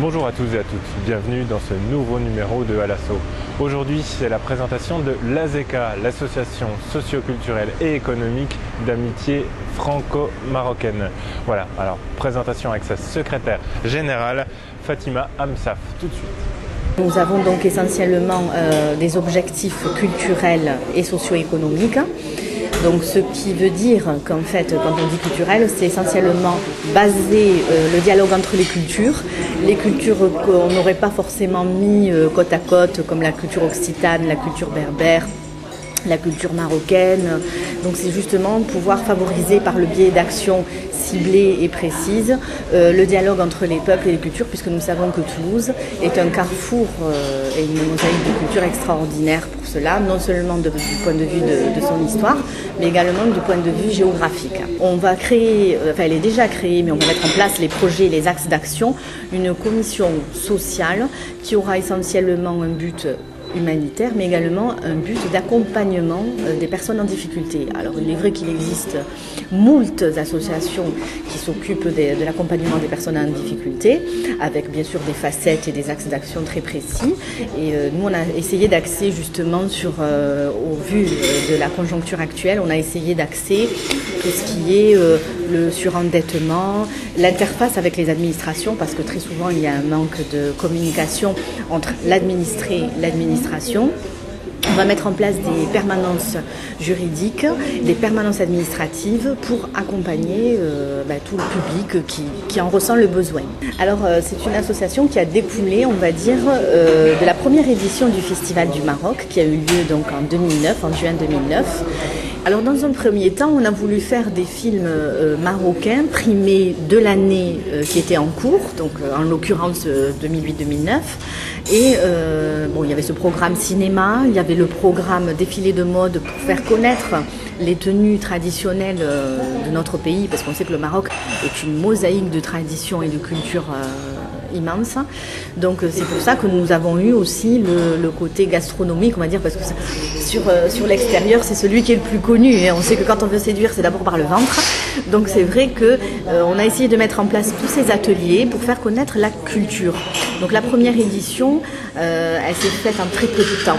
Bonjour à tous et à toutes, bienvenue dans ce nouveau numéro de À l'Assaut. Aujourd'hui, c'est la présentation de l'AZECA, l'association socio-culturelle et économique d'amitié franco-marocaine. Voilà, alors présentation avec sa secrétaire générale, Fatima Amsaf, tout de suite. Nous avons donc essentiellement des objectifs culturels et socio-économiques. Donc ce qui veut dire qu'en fait, quand on dit culturel, c'est essentiellement baser le dialogue entre les cultures qu'on n'aurait pas forcément mis côte à côte, comme la culture occitane, la culture berbère, la culture marocaine. Donc c'est justement pouvoir favoriser par le biais d'actions ciblées et précises le dialogue entre les peuples et les cultures, puisque nous savons que Toulouse est un carrefour et une mosaïque de culture extraordinaire pour cela, non seulement du point de vue de son histoire, mais également du point de vue géographique. On va créer, enfin elle est déjà créée, mais on va mettre en place les projets, les axes d'action, une commission sociale qui aura essentiellement un but humanitaire, mais également un but d'accompagnement des personnes en difficulté. Alors il est vrai qu'il existe moult associations qui s'occupent de l'accompagnement des personnes en difficulté, avec bien sûr des facettes et des axes d'action très précis. Et nous on a essayé d'axer justement sur, au vu de la conjoncture actuelle, on a essayé d'axer tout ce qui est le surendettement, l'interface avec les administrations, parce que très souvent il y a un manque de communication entre l'administré et l'administration. On va mettre en place des permanences juridiques, des permanences administratives pour accompagner tout le public qui en ressent le besoin. Alors c'est une association qui a découlé, on va dire, de la première édition du Festival du Maroc qui a eu lieu donc en 2009, en juin 2009. Alors dans un premier temps, on a voulu faire des films marocains primés de l'année qui était en cours, donc en l'occurrence 2008-2009. Et il y avait ce programme cinéma, il y avait le programme défilé de mode pour faire connaître les tenues traditionnelles de notre pays, parce qu'on sait que le Maroc est une mosaïque de traditions et de culture immense. Donc c'est pour ça que nous avons eu aussi le côté gastronomique, on va dire, parce que sur l'extérieur, c'est celui qui est le plus connu. Et on sait que quand on veut séduire, c'est d'abord par le ventre. Donc c'est vrai qu'on a essayé de mettre en place tous ces ateliers pour faire connaître la culture. Donc la première édition, elle s'est faite en très peu de temps.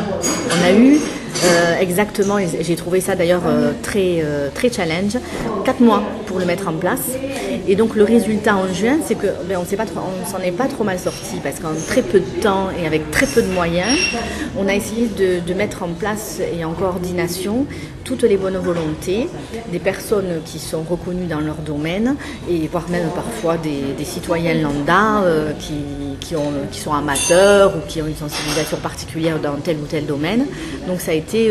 On a eu exactement, et j'ai trouvé ça d'ailleurs très challenge, 4 mois pour le mettre en place. Et donc le résultat en juin, c'est que on s'en est pas trop mal sorti, parce qu'en très peu de temps et avec très peu de moyens, on a essayé de mettre en place et en coordination toutes les bonnes volontés des personnes qui sont reconnues dans leur domaine, et voire même parfois des citoyens lambda qui sont amateurs ou qui ont une sensibilisation particulière dans tel ou tel domaine. Donc ça a été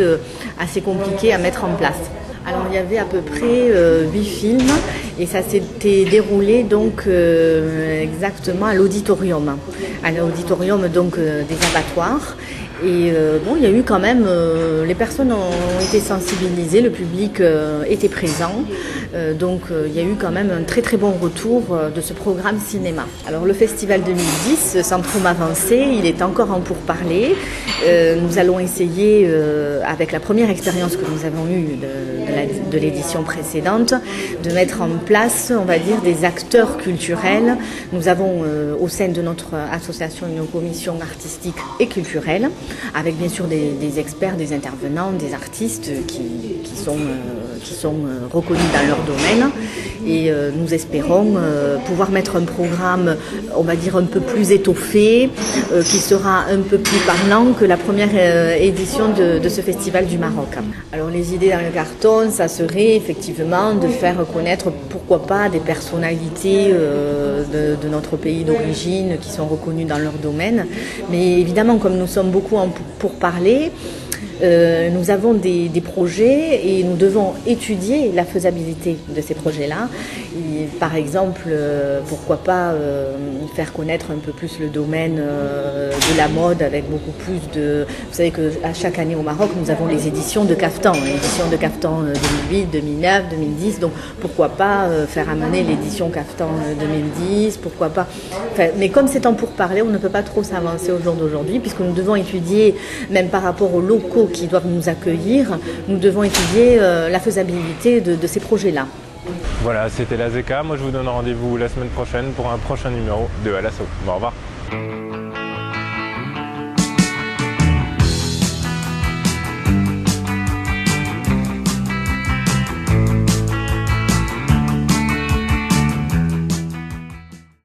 assez compliqué à mettre en place. Alors il y avait à peu près 8 films et ça s'était déroulé donc exactement à l'auditorium donc des abattoirs. Et il y a eu quand même, les personnes ont été sensibilisées, le public était présent, donc il y a eu quand même un très très bon retour de ce programme cinéma. Alors le festival 2010, sans trop m'avancer, il est encore en pourparlers. Nous allons essayer, avec la première expérience que nous avons eue de l'édition précédente, de mettre en place, on va dire, des acteurs culturels. Nous avons au sein de notre association une commission artistique et culturelle, avec bien sûr des experts, des intervenants, des artistes qui sont reconnus dans leur domaine. Et nous espérons pouvoir mettre un programme, on va dire, un peu plus étoffé, qui sera un peu plus parlant que la première édition de ce festival du Maroc. Alors les idées dans le carton, ça serait effectivement de faire connaître, pourquoi pas, des personnalités de notre pays d'origine qui sont reconnues dans leur domaine. Mais évidemment, comme nous sommes beaucoup pour parler, nous avons des projets et nous devons étudier la faisabilité de ces projets-là. Et, par exemple, pourquoi pas faire connaître un peu plus le domaine de la mode avec beaucoup plus de... Vous savez qu'à chaque année au Maroc, nous avons les éditions de Kaftan, l'édition de Kaftan 2008, 2009, 2010. Donc pourquoi pas faire amener l'édition Kaftan 2010, pourquoi pas... Enfin, mais comme c'est en pourparlers, on ne peut pas trop s'avancer au jour d'aujourd'hui, puisque nous devons étudier, même par rapport aux locaux qui doivent nous accueillir, nous devons étudier la faisabilité de ces projets-là. Voilà, c'était l'AZECA. Moi, je vous donne rendez-vous la semaine prochaine pour un prochain numéro de À l'Assaut. Au revoir.